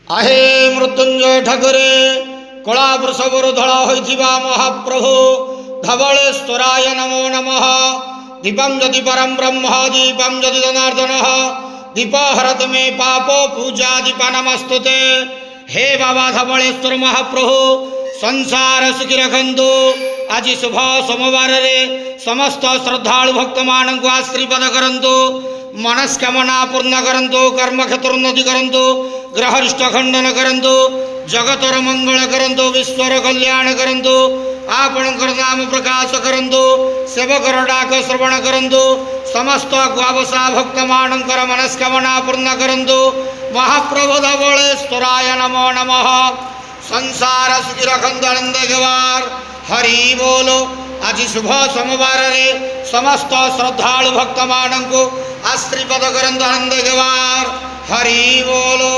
आहे मृत्युंजय ठाकुरे कला वृषभर धड़ा होइथिबा महाप्रभु धवले स्तराय नमो नमः। दीपम जदि परम ब्रह्म दीपम जदि जनार्दन दीप हरत मे पापो पूजा दीप नमस्तुते। हे बाबा धवलेश्वर महाप्रभु संसार सुखी रखंतु। आज शुभ सोमवार रे समस्त श्रद्धालु भक्त मान को आशीर्वाद करंतु। मनस्कामना पूर्ण करंतु। कर्म क्षेत्र उन्नति करंतु। ग्रहरिष्ट खंडन करंतु। जगतर मंगल करंतु। विश्वर कल्याण करंतु। आपणकर नाम प्रकाश करंतु। सेवकर डाक श्रवण करंतु। समस्त ग्वावसा भक्त मानकर मनस्कामना पूर्ण करंतु। महाप्रभु धवलेश्वराय नमो नमः। संसार सुखी रखंतु आनंद गवार हरि बोलो। आज शुभ सोमवार रे समस्त श्रद्धालु भक्त मान को आशीर्वाद करंतु आनंद गवार हरि बोलो।